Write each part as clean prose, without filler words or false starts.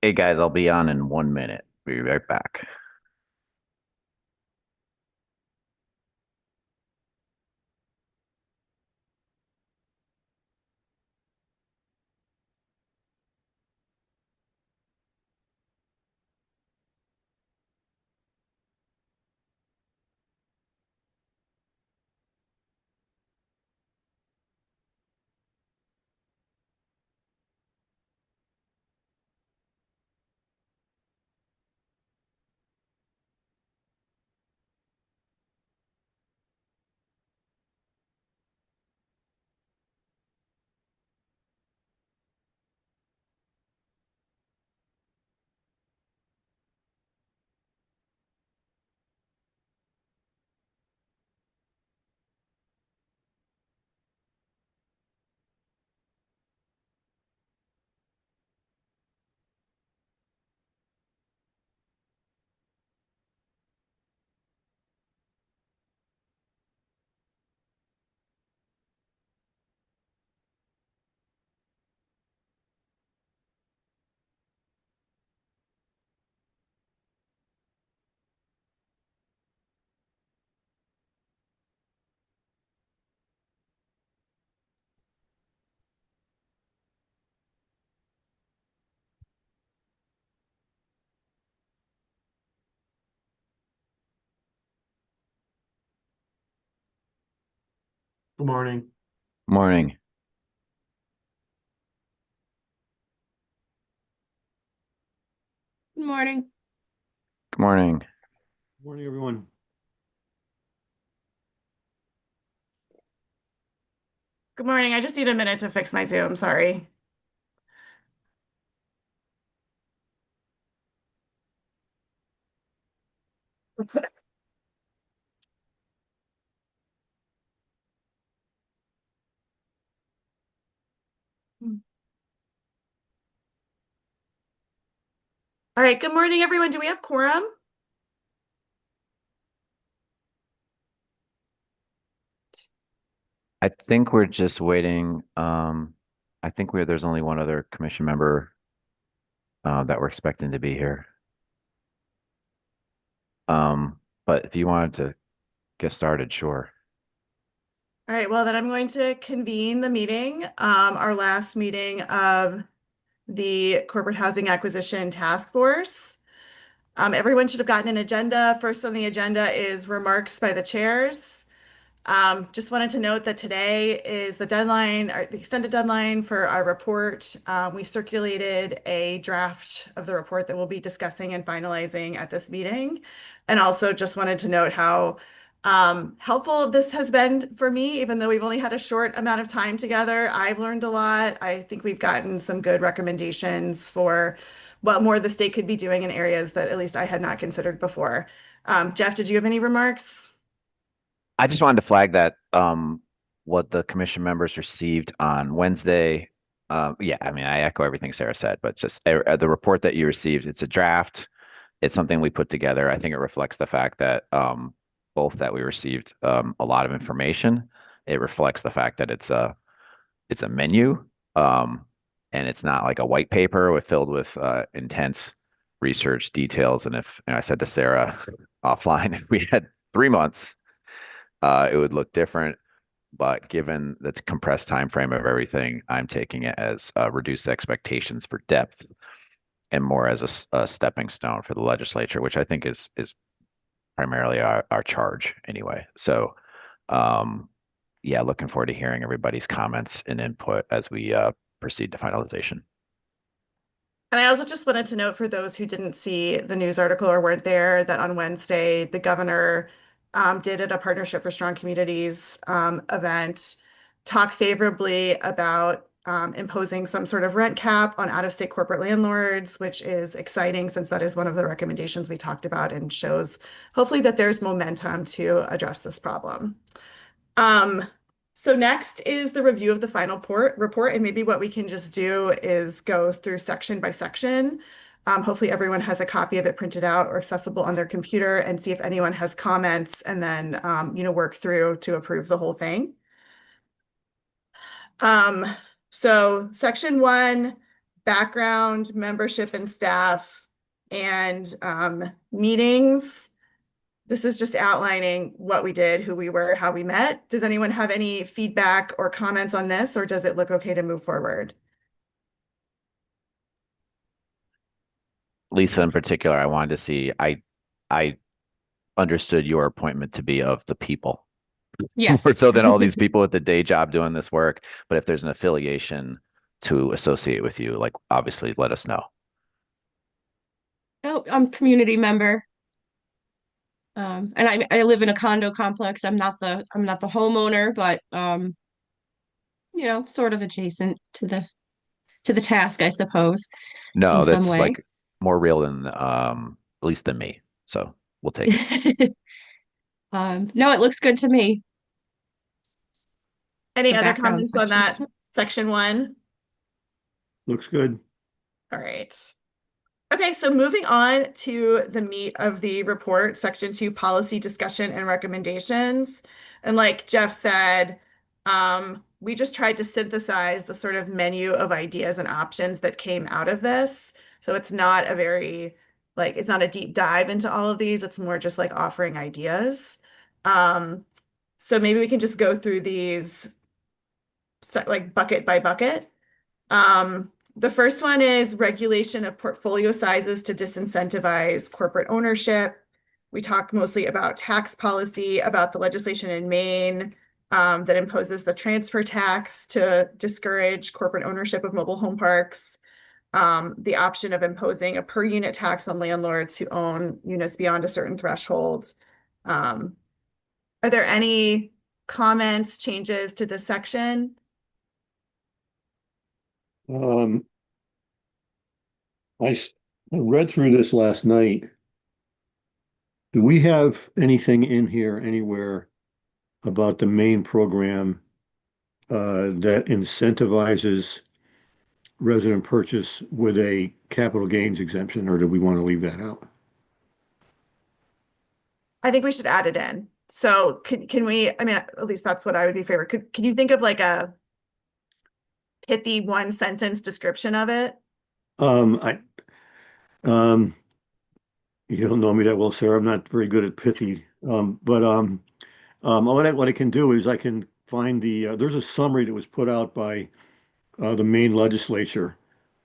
Hey guys, I'll be on in 1 minute. Be right back. Good morning. Morning. Good morning. Good morning. Morning, everyone. Good morning. I just need a minute to fix my Zoom. Sorry. All right. Good morning, everyone. Do we have quorum? I think we're just waiting. I think there's only one other commission member that we're expecting to be here. But if you wanted to get started, sure. All right. Well, then I'm going to convene the meeting, our last meeting of the Corporate Housing Acquisition Task Force. Everyone should have gotten an agenda. First on the agenda is remarks by the chairs. Just wanted to note that today is the deadline, or the extended deadline for our report. We circulated a draft of the report that we'll be discussing and finalizing at this meeting. And also just wanted to note how helpful this has been for me, even though we've only had a short amount of time together. I've learned a lot. I think we've gotten some good recommendations for what more the state could be doing in areas that at least I had not considered before. Jeff, did you have any remarks? I just wanted to flag that what the commission members received on Wednesday. Yeah, I mean, I echo everything Sarah said, but just the report that you received, it's a draft. It's something we put together. I think it reflects the fact that both that we received a lot of information. It reflects the fact that it's a menu, and it's not like a white paper filled with intense research details. And if and I said to Sarah offline, if we had 3 months, it would look different. But given the compressed time frame of everything, I'm taking it as reduced expectations for depth and more as a stepping stone for the legislature, which I think is primarily our charge anyway. So, um, yeah, looking forward to hearing everybody's comments and input as we proceed to finalization. And I also just wanted to note for those who didn't see the news article or weren't there that on Wednesday, the governor did at a Partnership for Strong Communities event talk favorably about imposing some sort of rent cap on out-of-state corporate landlords, which is exciting since that is one of the recommendations we talked about and shows hopefully that there's momentum to address this problem. Um, so next is the review of the final report, and maybe what we can just do is go through section by section. Hopefully everyone has a copy of it printed out or accessible on their computer and see if anyone has comments and then, work through to approve the whole thing. Um, so section one background, membership and staff, and meetings. This is just outlining what we did, who we were, how we met. Does anyone have any feedback or comments on this, or does it look okay to move forward? Lisa in particular, I wanted to see, I understood your appointment to be of the people. Yes. More so than all these people with the day job doing this work. But if there's an affiliation to associate with you, like obviously let us know. Oh, I'm community member. And I live in a condo complex. I'm not the homeowner, but sort of adjacent to the task, I suppose, No, in some that's way. like more real than at least than me. So we'll take it. No, it looks good to me. Any The other background comments on that section. section 1? Looks good. All right. Okay, so moving on to the meat of the report, section 2, policy discussion and recommendations. And like Jeff said, we just tried to synthesize the sort of menu of ideas and options that came out of this. So it's not a very, it's not a deep dive into all of these. It's more just like offering ideas. So maybe we can just go through these like bucket by bucket. The first one is regulation of portfolio sizes to disincentivize corporate ownership. We talked mostly about tax policy, about the legislation in Maine that imposes the transfer tax to discourage corporate ownership of mobile home parks. The option of imposing a per unit tax on landlords who own units beyond a certain threshold. Are there any comments, changes to this section? I read through this last night. Do we have anything in here anywhere about the main program that incentivizes resident purchase with a capital gains exemption, or do we want to leave that out? I think we should add it in. So can we, I mean, at least that's what I would be favorite. Can you think of like a pithy 1-sentence description of it? I you don't know me that well, Sarah. I'm not very good at pithy. But what I can do is I can find there's a summary that was put out by the Maine legislature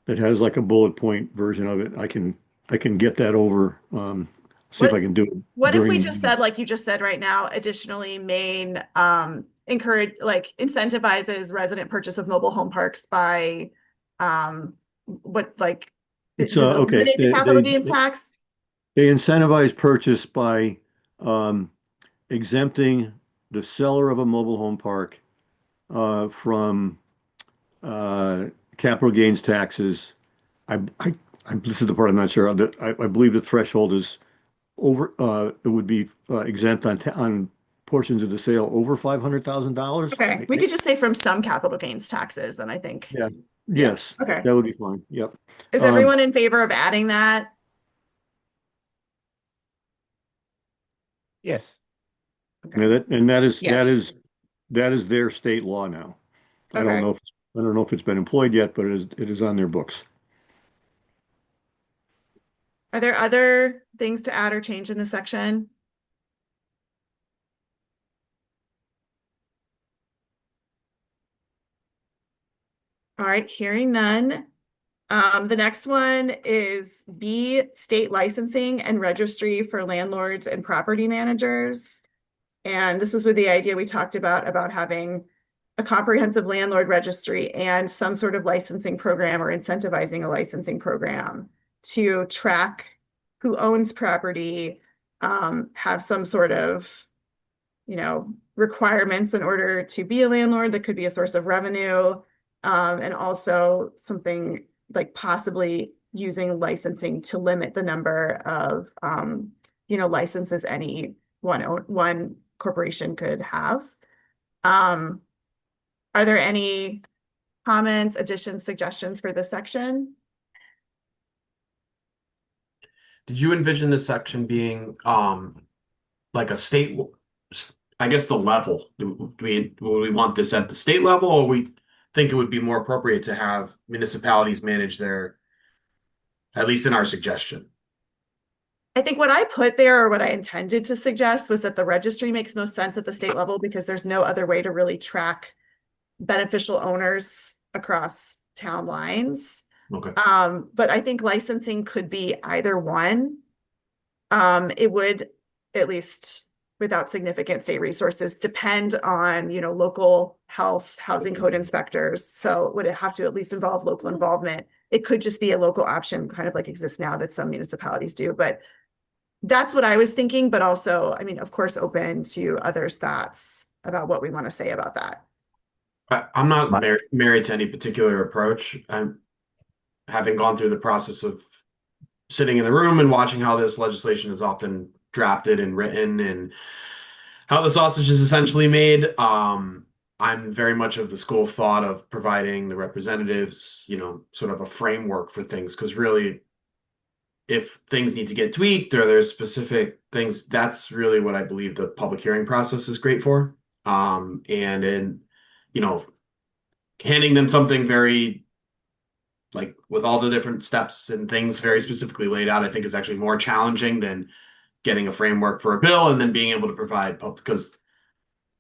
that has like a bullet point version of it. I can get that over. See if I can do it. What if we during- just said, like you just said right now, additionally, Maine incentivizes resident purchase of mobile home parks by It's, does it okay. eliminate the capital gains tax? They incentivize purchase by exempting the seller of a mobile home park from capital gains taxes. This is the part I'm not sure. I believe the threshold is over. It would be exempt on portions of the sale over $500,000. Okay, we could just say from some capital gains taxes, and I think. Yeah. Yes. Okay. That would be fine. Yep. Is everyone in favor of adding that? Yes. And that is Yes. their state law now. I Okay. don't know if it's been employed yet, but it is on their books. Are there other things to add or change in this section? All right, hearing none. The next one is B, state licensing and registry for landlords and property managers. And this is with the idea we talked about having a comprehensive landlord registry and some sort of licensing program or incentivizing a licensing program to track who owns property, have some sort of, requirements in order to be a landlord that could be a source of revenue, and also something like possibly using licensing to limit the number of, licenses any one corporation could have. Are there any comments, additions, suggestions for this section? Did you envision this section being like a state, I guess the level? Do we want this at the state level, or are we think it would be more appropriate to have municipalities manage their, at least in our suggestion. I think what I put there or what I intended to suggest was that the registry makes no sense at the state level because there's no other way to really track beneficial owners across town lines. Okay. But I think licensing could be either one. It would, at least without significant state resources, depend on, local health, housing code inspectors. So would it have to at least involve local involvement? It could just be a local option, kind of like exists now that some municipalities do, but that's what I was thinking, but also, I mean, of course, open to others' thoughts about what we want to say about that. I'm not My- married to any particular approach. I'm having gone through the process of sitting in the room and watching how this legislation is often drafted and written and how the sausage is essentially made. I'm very much of the school of thought of providing the representatives, sort of a framework for things. Because really, if things need to get tweaked or there's specific things, that's really what I believe the public hearing process is great for. And in, handing them something very, like, with all the different steps and things very specifically laid out, I think is actually more challenging than getting a framework for a bill and then being able to provide because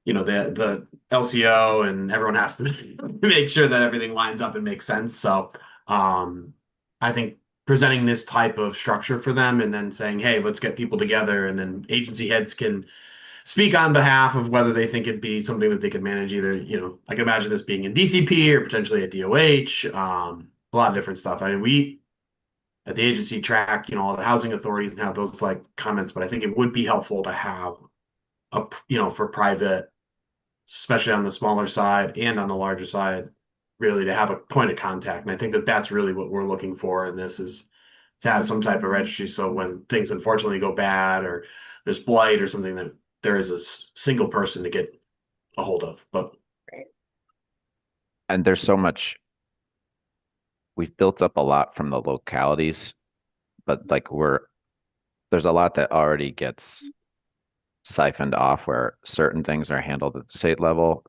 the LCO and everyone has to make sure that everything lines up and makes sense. So I think presenting this type of structure for them and then saying, hey, let's get people together, and then agency heads can speak on behalf of whether they think it'd be something that they could manage. Either, I can imagine this being in DCP or potentially at DOH, a lot of different stuff. I mean, we at the agency track, all the housing authorities and have those like comments, but I think it would be helpful to have for private, especially on the smaller side and on the larger side, really to have a point of contact. And I think that that's really what we're looking for in this, is to have some type of registry. So when things unfortunately go bad or there's blight or something, that there is a single person to get a hold of. But And there's so much, we've built up a lot from the localities, but like there's a lot that already gets siphoned off where certain things are handled at the state level,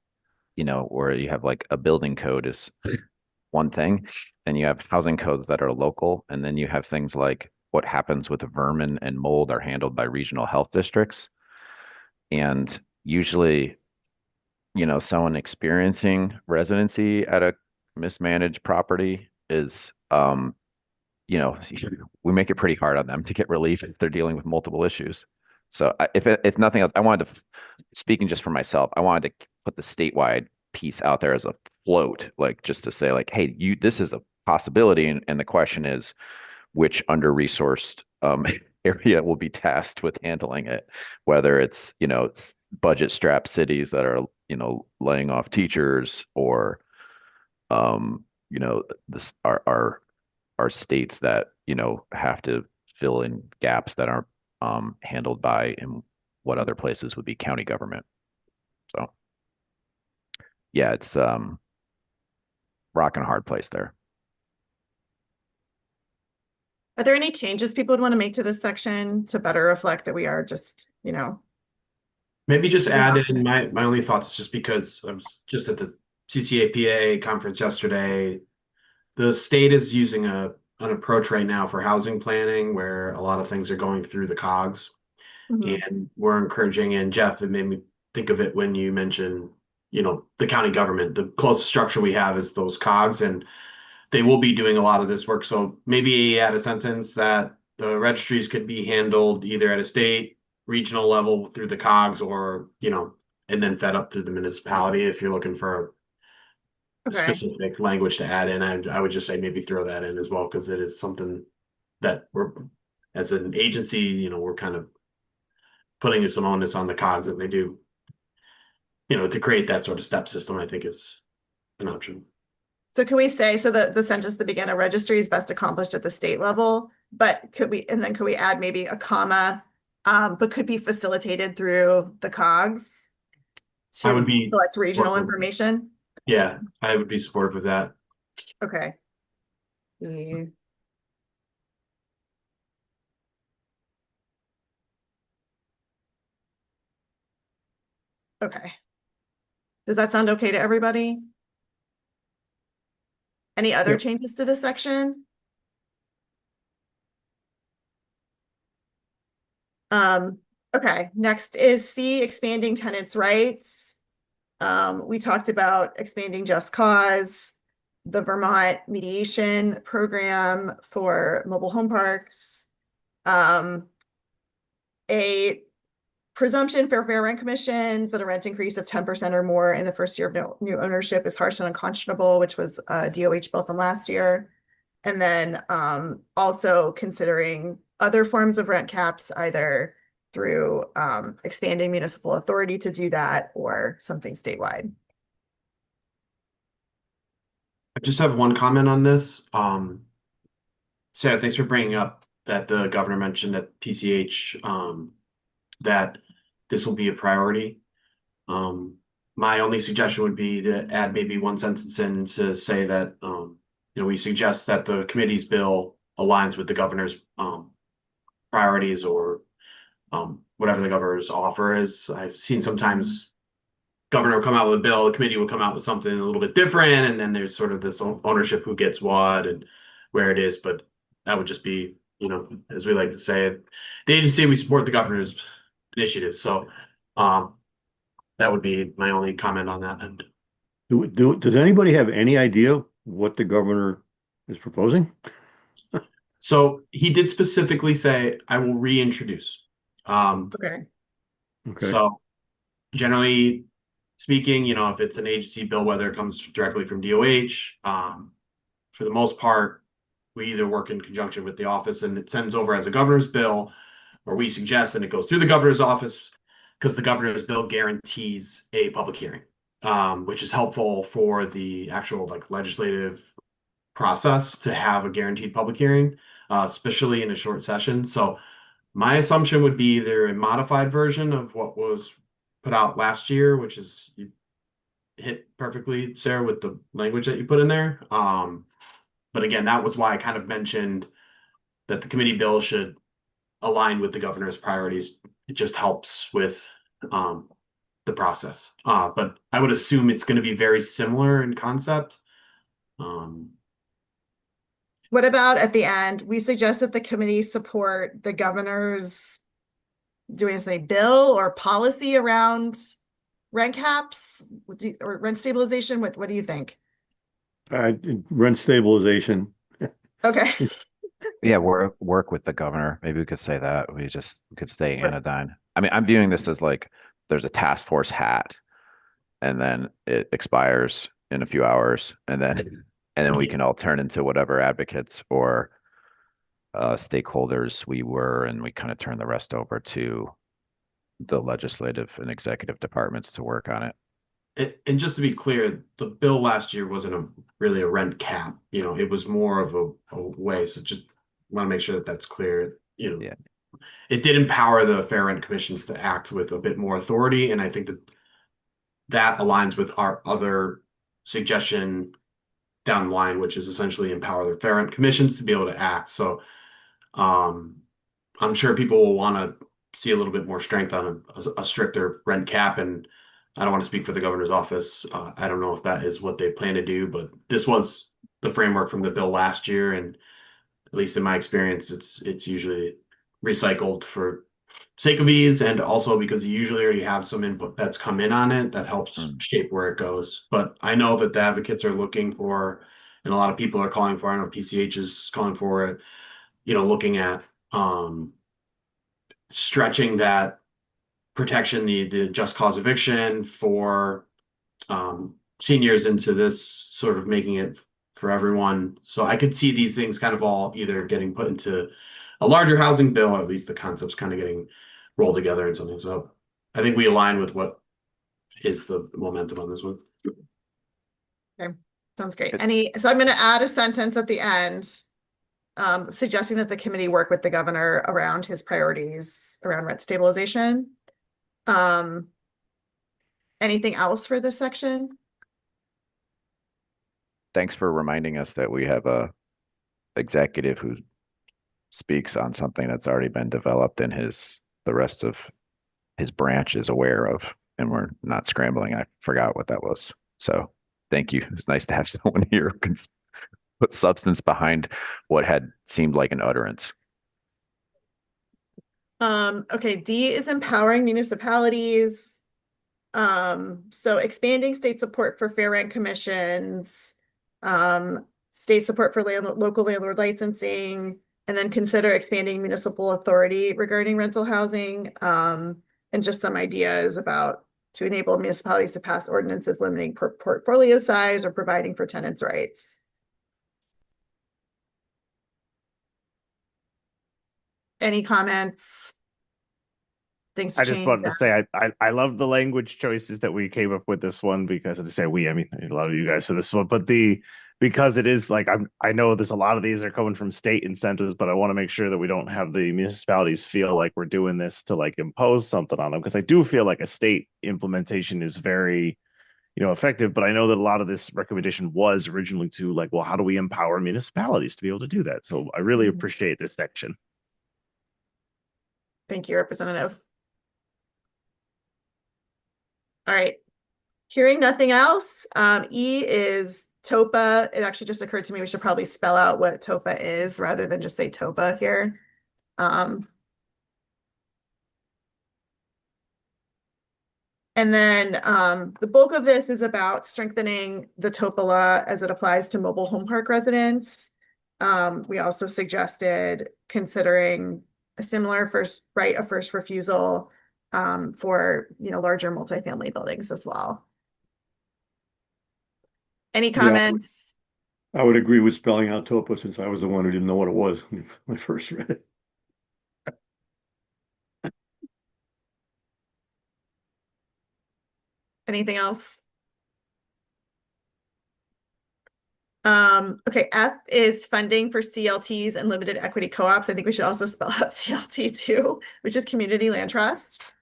where you have like a building code is one thing, then you have housing codes that are local, and then you have things like what happens with vermin and mold are handled by regional health districts. And usually, someone experiencing residency at a mismanaged property is, we make it pretty hard on them to get relief if they're dealing with multiple issues. So if nothing else, I wanted to, speaking just for myself, I wanted to put the statewide piece out there as a float, like just to say like, hey, this is a possibility. And the question is, which under-resourced area will be tasked with handling it, whether it's, it's budget-strapped cities that are, laying off teachers, or, this are states that, have to fill in gaps that aren't handled by in what other places would be county government. So yeah, it's rock and a hard place there. Are there any changes people would want to make to this section to better reflect that we are just, maybe just add in my only thoughts, just because I was just at the CCAPA conference yesterday. The state is using an approach right now for housing planning where a lot of things are going through the COGS. And we're encouraging, and Jeff, it made me think of it when you mentioned, the county government. The closest structure we have is those COGS, and they will be doing a lot of this work. So maybe add a sentence that the registries could be handled either at a state, regional level through the COGS, or, and then fed up through the municipality. If you're looking for Okay. specific language to add in, I would just say maybe throw that in as well, because it is something that we're, as an agency, we're kind of putting some onus on the COGS that they do, to create that sort of step system. I think is an option. So can we say, so the sentence at the beginning, a registry is best accomplished at the state level, but could we add maybe a comma, but could be facilitated through the COGS I to would be collect regional supportive. information? Yeah, I would be supportive of that. Okay. Mm. Okay. Does that sound okay to everybody? Any other Yep. changes to this section? Okay, next is C, expanding tenants' rights. We talked about expanding just cause, the Vermont mediation program for mobile home parks. A presumption for fair rent commissions that a rent increase of 10% or more in the first year of new ownership is harsh and unconscionable, which was a DOH bill from last year. And then also considering other forms of rent caps, either through expanding municipal authority to do that or something statewide. I just have one comment on this. Sarah, thanks for bringing up that the governor mentioned at PCH that this will be a priority. My only suggestion would be to add maybe one sentence in to say that we suggest that the committee's bill aligns with the governor's priorities or whatever the governor's offer is. I've seen sometimes governor will come out with a bill, the committee will come out with something a little bit different, and then there's sort of this ownership who gets what and where it is. But that would just be, as we like to say, the agency, we support the governor's initiative. So that would be my only comment on that end. Does anybody have any idea what the governor is proposing? So he did specifically say, I will reintroduce. Okay. Okay. So generally speaking, if it's an agency bill, whether it comes directly from DOH, for the most part, we either work in conjunction with the office and it sends over as a governor's bill, or we suggest and it goes through the governor's office because the governor's bill guarantees a public hearing, which is helpful for the actual legislative process to have a guaranteed public hearing, especially in a short session. So my assumption would be either a modified version of what was put out last year, which is you hit perfectly, Sarah, with the language that you put in there. But again, that was why I kind of mentioned that the committee bill should align with the governor's priorities. It just helps with the process. But I would assume it's going to be very similar in concept. What about at the end? We suggest that the committee support the governor's doing a bill or policy around rent caps or rent stabilization. What do you think? Rent stabilization. Okay. Yeah, work with the governor. Maybe we could say that. We could stay anodyne. I mean, I'm viewing this as there's a task force hat and then it expires in a few hours and then we can all turn into whatever advocates or stakeholders we were, and we kind of turn the rest over to the legislative and executive departments to work on it. And just to be clear, the bill last year wasn't really a rent cap. It was more of a way. So just want to make sure that that's clear. Yeah. It did empower the fair rent commissions to act with a bit more authority, and I think that aligns with our other suggestion down the line, which is essentially empower the fair rent commissions to be able to act. So I'm sure people will want to see a little bit more strength on a stricter rent cap, and I don't want to speak for the governor's office. I don't know if that is what they plan to do, but this was the framework from the bill last year, and at least in my experience, it's usually recycled for sake of ease, and also because you usually already have some input that's come in on it that helps shape where it goes. But I know that the advocates are looking for, and a lot of people are calling for, I know PCH is calling for it, looking at stretching that protection, the just cause eviction for seniors into this sort of making it for everyone. So I could see these things kind of all either getting put into a larger housing bill, or at least the concepts kind of getting rolled together in something. So I think we align with what is the momentum on this one. Okay, sounds great. So I'm going to add a sentence at the end, suggesting that the committee work with the governor around his priorities around rent stabilization. Anything else for this section? Thanks for reminding us that we have a executive who speaks on something that's already been developed and the rest of his branch is aware of, and we're not scrambling. I forgot what that was. So thank you. It's nice to have someone here put substance behind what had seemed like an utterance. Okay, D is empowering municipalities. So expanding state support for fair rent commissions, state support for local landlord licensing, and then consider expanding municipal authority regarding rental housing, and just some ideas about to enable municipalities to pass ordinances limiting portfolio size or providing for tenants' rights. Any comments? Things to I just change? wanted to say I love the language choices that we came up with this one because to say we, I mean a lot of you guys for this one, but because it is like I know there's a lot of these are coming from state incentives, but I want to make sure that we don't have the municipalities feel like we're doing this to like impose something on them, because I do feel like a state implementation is very, effective, but I know that a lot of this recommendation was originally to like, well, how do we empower municipalities to be able to do that? So I really appreciate this section. Thank you, Representative. All right. Hearing nothing else, E is TOPA. It actually just occurred to me we should probably spell out what TOPA is rather than just say TOPA here. And then the bulk of this is about strengthening the TOPA law as it applies to mobile home park residents. We also suggested considering a similar right of first refusal for larger multifamily buildings as well. Any comments? I would agree with spelling out TOPA since I was the one who didn't know what it was when I first read it. Anything else? Okay, F is funding for CLTs and limited equity co-ops. I think we should also spell out CLT too, which is Community Land Trust.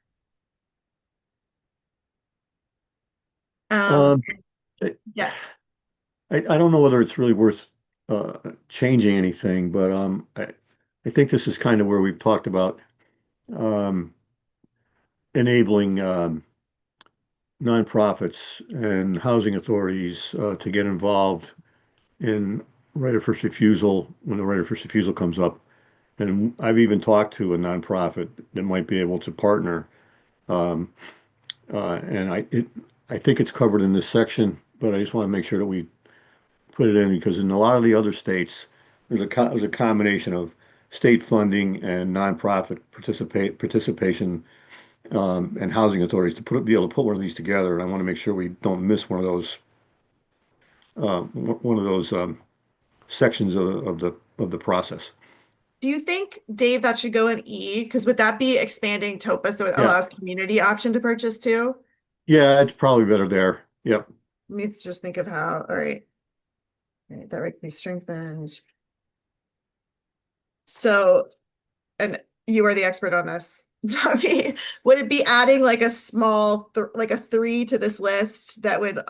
Yeah. I don't know whether it's really worth changing anything, but I think this is kind of where we've talked about enabling nonprofits and housing authorities to get involved in right of first refusal when the right of first refusal comes up. And I've even talked to a nonprofit that might be able to partner. And I think it's covered in this section, but I just want to make sure that we put it in because in a lot of the other states, there's a combination of state funding and nonprofit participation and housing authorities to be able to put one of these together. And I want to make sure we don't miss one of those sections of the process. Do you think, Dave, that should go in E? Because would that be expanding TOPA so it Yeah. allows community option to purchase too? Yeah, it's probably better there. Yep. Let me just think of how, all right. All right, that would be strengthened. So, and you are the expert on this. Not me. Would it be adding like a small, like a 3 to this list that would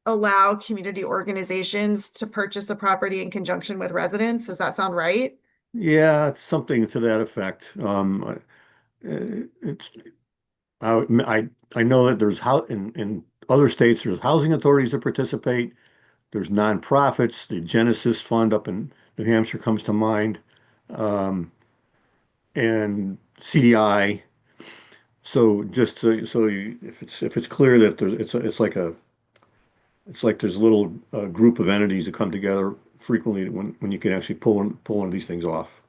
allow community organizations to purchase a property in conjunction with residents? Does that sound right? Yeah, it's something to that effect. It's I know that there's in other states there's housing authorities that participate. There's nonprofits. The Genesis Fund up in New Hampshire comes to mind, and CDI. So just if it's clear that it's like there's a little group of entities that come together frequently when you can actually pull one of these things off.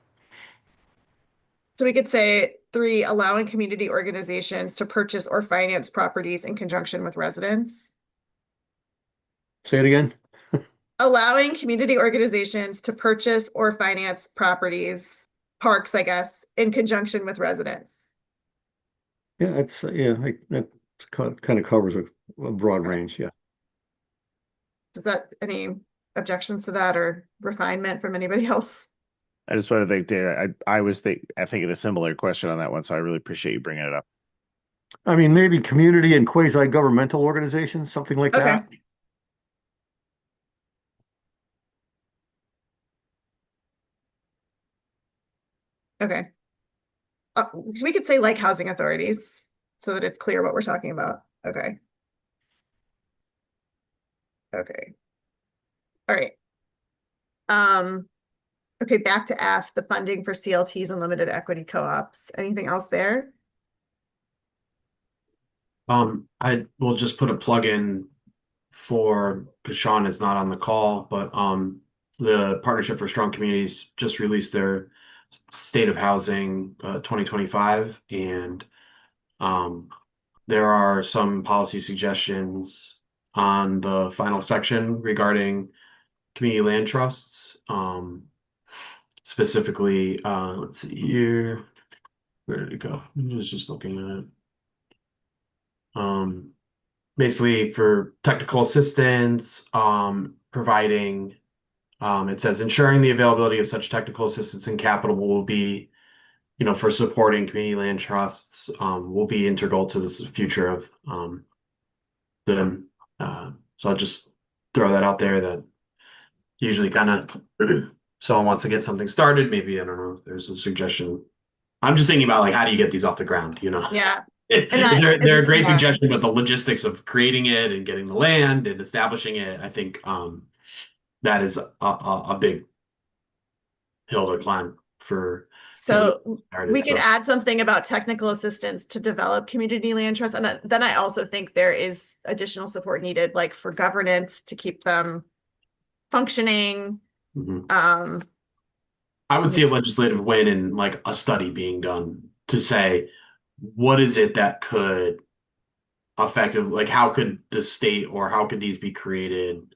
So we could say 3, allowing community organizations to purchase or finance properties in conjunction with residents. Say it again. Allowing community organizations to purchase or finance properties, parks, I guess, in conjunction with residents. Yeah, that kind of covers a broad range. Yeah. Is that any objections to that or refinement from anybody else? I just want to thank Dana. I thinking a similar question on that one, so I really appreciate you bringing it up. I mean, maybe community and quasi-governmental organizations, something like that. Okay. So we could say like housing authorities so that it's clear what we're talking about. Okay. Okay. All right. Okay, back to F, the funding for CLTs and limited equity co-ops. Anything else there? I will just put a plug in for, because Sean is not on the call, but the Partnership for Strong Communities just released their State of Housing 2025, and there are some policy suggestions on the final section regarding community land trusts. Specifically, let's see here. Where did it go? I was just looking at it. Basically for technical assistance, providing, it says ensuring the availability of such technical assistance and capital will be, for supporting community land trusts, will be integral to the future of them. So I'll just throw that out there, that usually kind of someone wants to get something started. Maybe, I don't know if there's a suggestion. I'm just thinking about, like, how do you get these off the ground, Yeah. They're a great yeah. suggestion, but the logistics of creating it and getting the land and establishing it, I think that is a big hill to climb for. So started, we could so. add something about technical assistance to develop community land trusts. And then I also think there is additional support needed, like for governance to keep them functioning. Mhm. I would see a legislative win in, like, a study being done to say, what is it that could effective, like, how could the state, or how could these be created?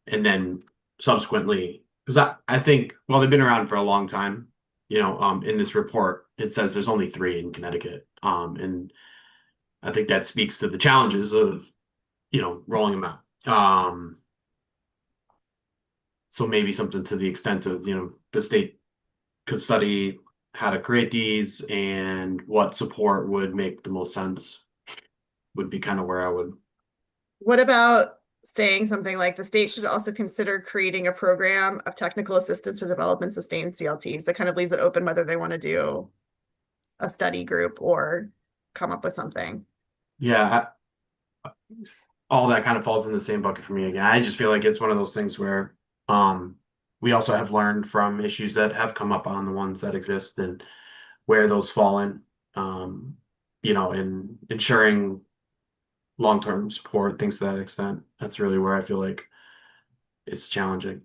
And then subsequently, because I think, well, they've been around for a long time, in this report, it says there's only 3 in Connecticut. And I think that speaks to the challenges of, rolling them out. So maybe something to the extent of, the state could study how to create these and what support would make the most sense, would be kind of where I would. What about saying something like the state should also consider creating a program of technical assistance to develop and sustain CLTs? That kind of leaves it open whether they want to do a study group or come up with something. Yeah, all that kind of falls in the same bucket for me again. I just feel like it's one of those things where we also have learned from issues that have come up on the ones that exist and where those fall in, and ensuring long-term support, things to that extent. That's really where I feel like it's challenging.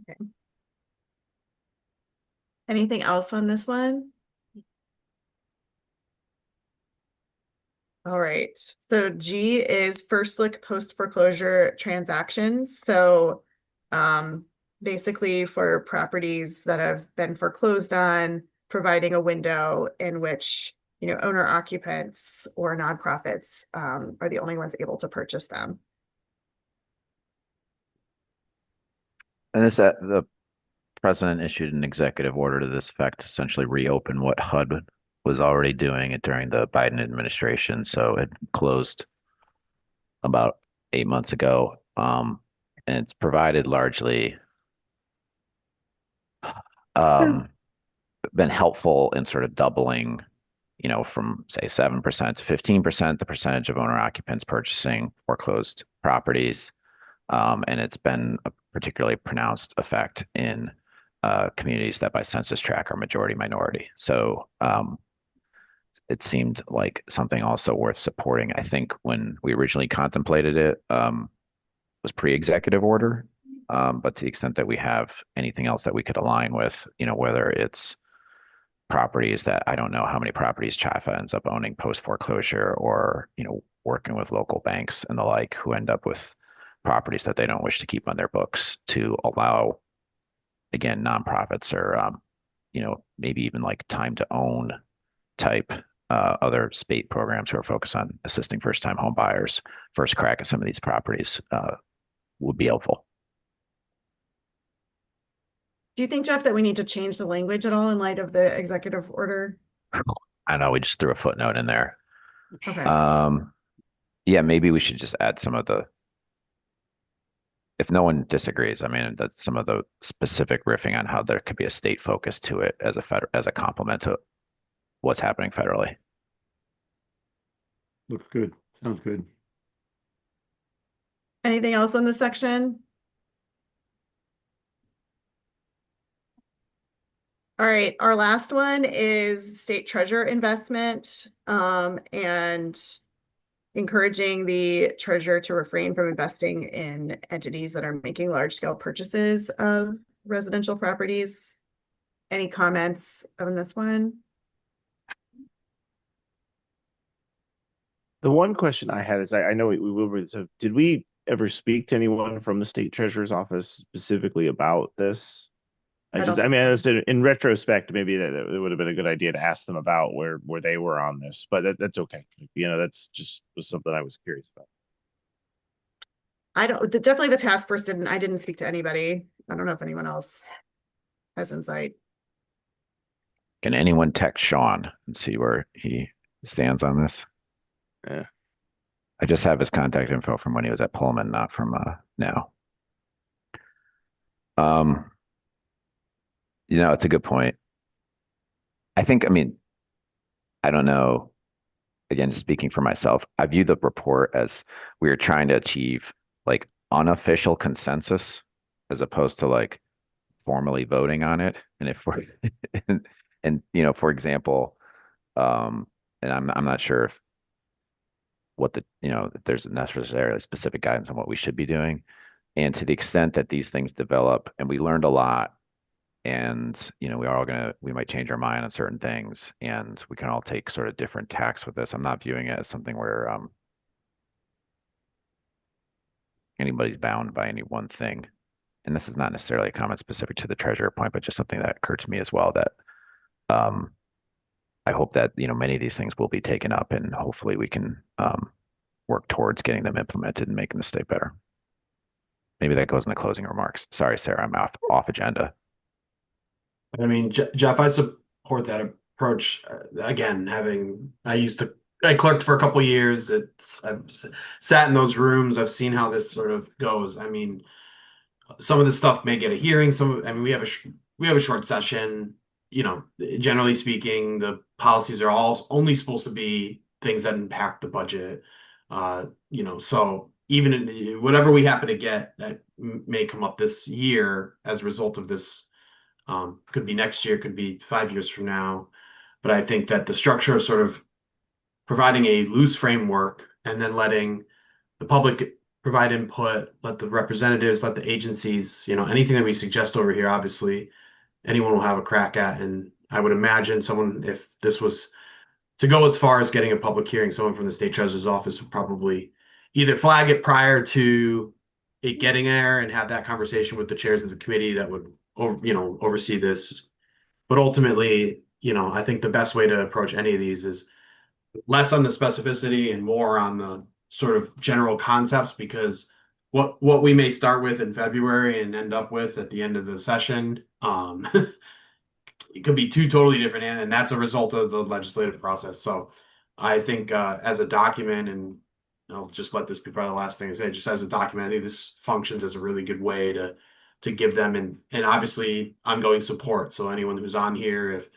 Okay. Anything else on this one? All right, so G is first look post foreclosure transactions. So basically for properties that have been foreclosed on, providing a window in which, owner occupants or nonprofits are the only ones able to purchase them. And the president issued an executive order to this effect, to essentially reopen what HUD was already doing it during the Biden administration. So it closed about 8 months ago. And it's provided largely been helpful in sort of doubling, from say 7% to 15%, the percentage of owner occupants purchasing foreclosed properties. And it's been a particularly pronounced effect in communities that by census tract are majority minority. So it seemed like something also worth supporting. I think when we originally contemplated it, was pre-executive order. But to the extent that we have anything else that we could align with, whether it's properties that I don't know how many properties CHFA ends up owning post foreclosure, or, working with local banks and the like who end up with properties that they don't wish to keep on their books, to allow, again, nonprofits or, maybe even like time to own type other state programs who are focused on assisting first-time home buyers first crack at some of these properties would be helpful. Do you think, Jeff, that we need to change the language at all in light of the executive order? I know we just threw a footnote in there. Okay. Yeah, maybe we should just add some of the, if no one disagrees, I mean, that's some of the specific riffing on how there could be a state focus to it as a complement to what's happening federally. Looks good. Sounds good. Anything else on this section? All right, our last one is state treasurer investment, and encouraging the treasurer to refrain from investing in entities that are making large-scale purchases of residential properties. Any comments on this one? The one question I had is, I know we will read, so did we ever speak to anyone from the state treasurer's office specifically about this? I don't I mean, I think so. understood in retrospect, maybe that it would have been a good idea to ask them about where they were on this, but that's okay. You know, that's just was something I was curious about. I don't, definitely the task force I didn't speak to anybody. I don't know if anyone else has insight. Can anyone text Sean and see where he stands on this? Yeah. I just have his contact info from when he was at Pullman, not from now. You know, it's a good point. I mean, I don't know. Again, just speaking for myself, I view the report as we are trying to achieve like unofficial consensus as opposed to like formally voting on it. And if we're and you know, for example, and I'm not sure if what if there's necessarily specific guidance on what we should be doing. And to the extent that these things develop, and we learned a lot, and we might change our mind on certain things, and we can all take sort of different tacks with this. I'm not viewing it as something where anybody's bound by any one thing. And this is not necessarily a comment specific to the treasurer point, but just something that occurred to me as well, that I hope that many of these things will be taken up, and hopefully we can work towards getting them implemented and making the state better. Maybe that goes in the closing remarks. Sorry, Sarah, I'm off agenda. I mean, Jeff, I support that approach. Again, I clerked for a couple of years. I've sat in those rooms. I've seen how this sort of goes. I mean, some of the stuff may get a hearing. We have a short session. Generally speaking, the policies are all only supposed to be things that impact the budget. So even whatever we happen to get that may come up this year as a result of this, could be next year, could be 5 years from now. But I think that the structure of sort of providing a loose framework and then letting the public provide input, let the representatives, let the agencies, anything that we suggest over here, obviously anyone will have a crack at. And I would imagine if this was to go as far as getting a public hearing, someone from the state treasurer's office would probably either flag it prior to it getting there and have that conversation with the chairs of the committee that would oversee this. But ultimately, I think the best way to approach any of these is less on the specificity and more on the sort of general concepts, because what we may start with in February and end up with at the end of the session, it could be two totally different, and that's a result of the legislative process. So I think as a document, and I'll just let this be probably the last thing I say, just as a document, I think this functions as a really good way to give them and obviously ongoing support. So anyone who's on here, if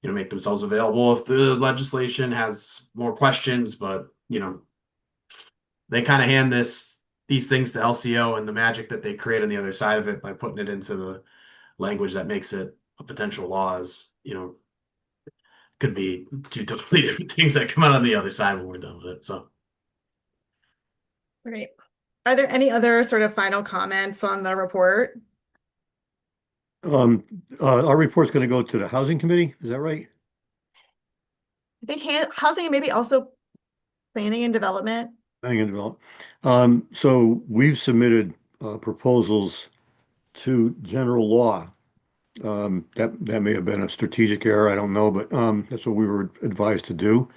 make themselves available if the legislation has more questions, but they kind of hand these things to LCO, and the magic that they create on the other side of it by putting it into the language that makes it a potential law is, could be two totally different things that come out on the other side when we're done with it. So. Great. Are there any other sort of final comments on the report? Our report's going to go to the housing committee. Is that right? I think housing and maybe also planning and development. Planning and development. So we've submitted proposals to general law. That may have been a strategic error. I don't know, but that's what we were advised to do.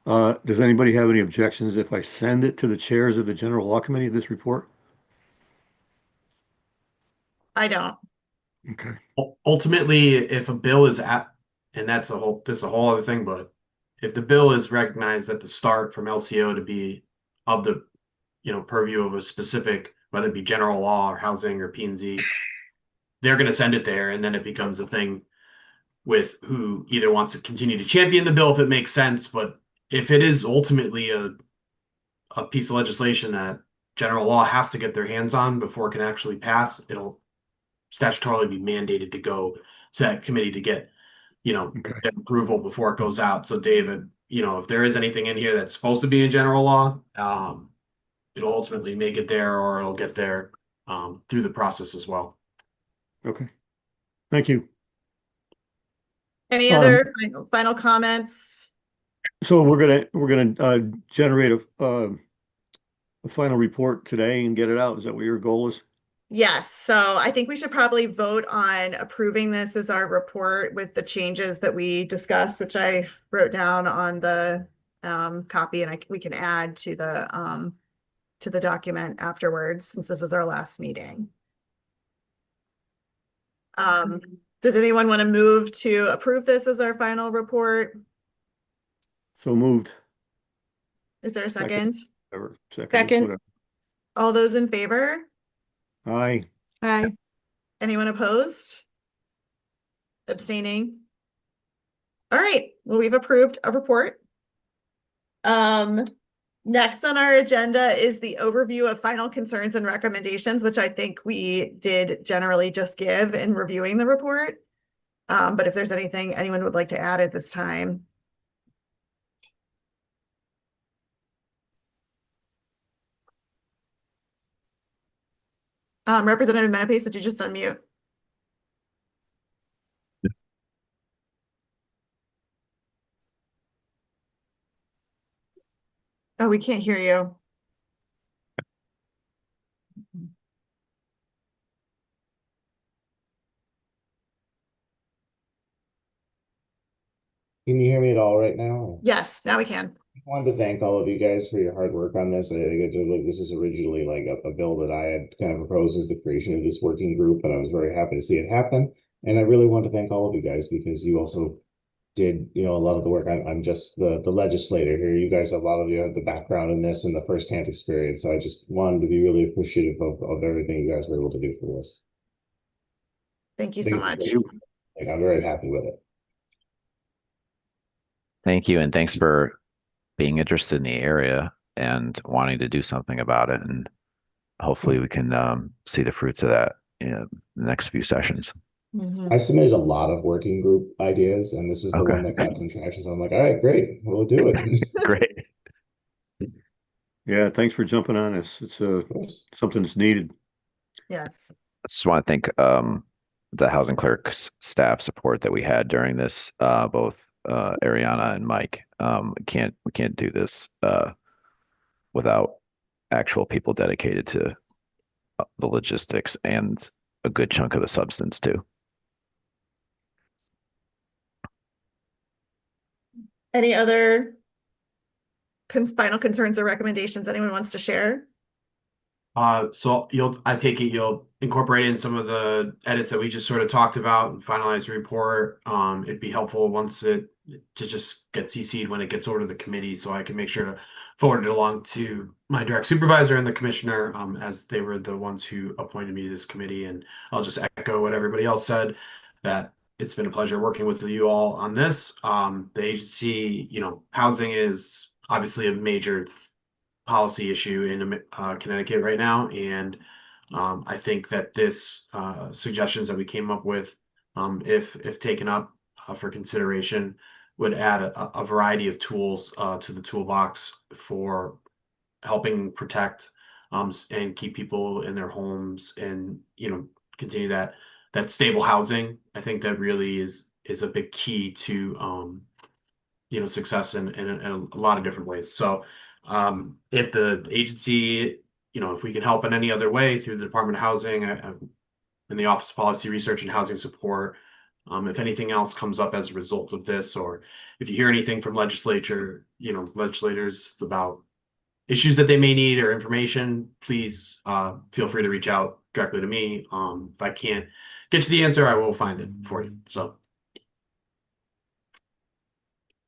Does anybody have any objections if I send it to the chairs of the general law committee, this report? I don't. Okay. Ultimately, if a bill is and this is a whole other thing, but if the bill is recognized at the start from LCO to be of the purview of a specific, whether it be general law or housing or P&Z, they're going to send it there, and then it becomes a thing with who either wants to continue to champion the bill if it makes sense. But if it is ultimately a piece of legislation that general law has to get their hands on before it can actually pass. It'll statutorily be mandated to go to that committee to get, Okay. get approval before it goes out. So David, if there is anything in here that's supposed to be in general law, it'll ultimately make it there, or it'll get there through the process as well. Okay. Thank you. Any other final comments? So we're gonna generate a final report today and get it out. Is that what your goal is? Yes, so I think we should probably vote on approving this as our report with the changes that we discussed, which I wrote down on the copy, and we can add to the document afterwards, since this is our last meeting. Does anyone want to move to approve this as our final report? So moved. Is there a Second. second? Whatever. Second. Whatever. All those in favor? Aye. Aye. Anyone opposed? Abstaining? All right, well, we've approved a report. Next on our agenda is the overview of final concerns and recommendations, which I think we did generally just give in reviewing the report. But if there's anything anyone would like to add at this time. Representative Menapace, did you just unmute? Oh, we can't hear you. Can you hear me at all right now? Yes, now we can. I wanted to thank all of you guys for your hard work on this. I think this is originally like a bill that I had kind of proposed as the creation of this working group, and I was very happy to see it happen. And I really want to thank all of you guys because you also did, a lot of the work. I'm just the legislator here. You guys, a lot of you have the background in this and the firsthand experience. So I just wanted to be really appreciative of everything you guys were able to do for this. Thank you so much. Like, I'm very happy with it. Thank you, and thanks for being interested in the area and wanting to do something about it. And hopefully we can see the fruits of that in the next few sessions. I submitted a lot of working group ideas, and this is the one that got some traction. So I'm like, all right, great, we'll do it. Great. Yeah, thanks for jumping on this. It's something that's needed. Yes. I just want to thank the housing clerk's staff support that we had during this, both Ariana and Mike. We can't do this without actual people dedicated to the logistics and a good chunk of the substance too. Any other final concerns or recommendations anyone wants to share? So I take it you'll incorporate in some of the edits that we just sort of talked about and finalize the report. It'd be helpful once to just get CC'd when it gets over to the committee, so I can make sure to forward it along to my direct supervisor and the commissioner, as they were the ones who appointed me to this committee. And I'll just echo what everybody else said, that it's been a pleasure working with you all on this. The agency, housing is obviously a major policy issue in Connecticut right now, and I think that this suggestions that we came up with, if taken up for consideration, would add a variety of tools to the toolbox for helping protect and keep people in their homes, and continue that stable housing. I think that really is a big key to success in a lot of different ways. So if the agency, if we can help in any other way through the Department of Housing and the Office of Policy Research and Housing Support, if anything else comes up as a result of this, or if you hear anything from legislators about issues that they may need or information, please feel free to reach out directly to me. If I can't get you the answer, I will find it for you. So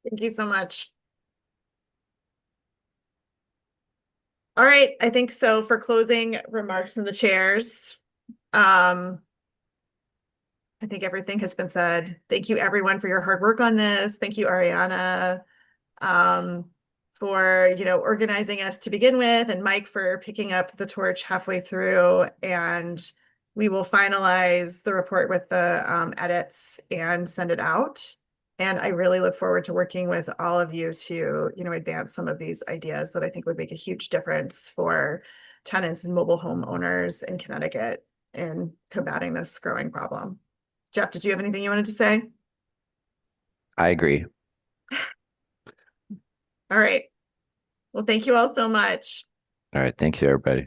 Thank you so much. All right, I think so for closing remarks from the chairs. I think everything has been said. Thank you everyone for your hard work on this. Thank you, Ariana. for, organizing us to begin with, and Mike for picking up the torch halfway through. And we will finalize the report with the edits and send it out. And I really look forward to working with all of you to, advance some of these ideas that I think would make a huge difference for tenants and mobile home owners in Connecticut in combating this growing problem. Jeff, did you have anything you wanted to say? I agree. All right. Well, thank you all so much. All right. Thank you, everybody.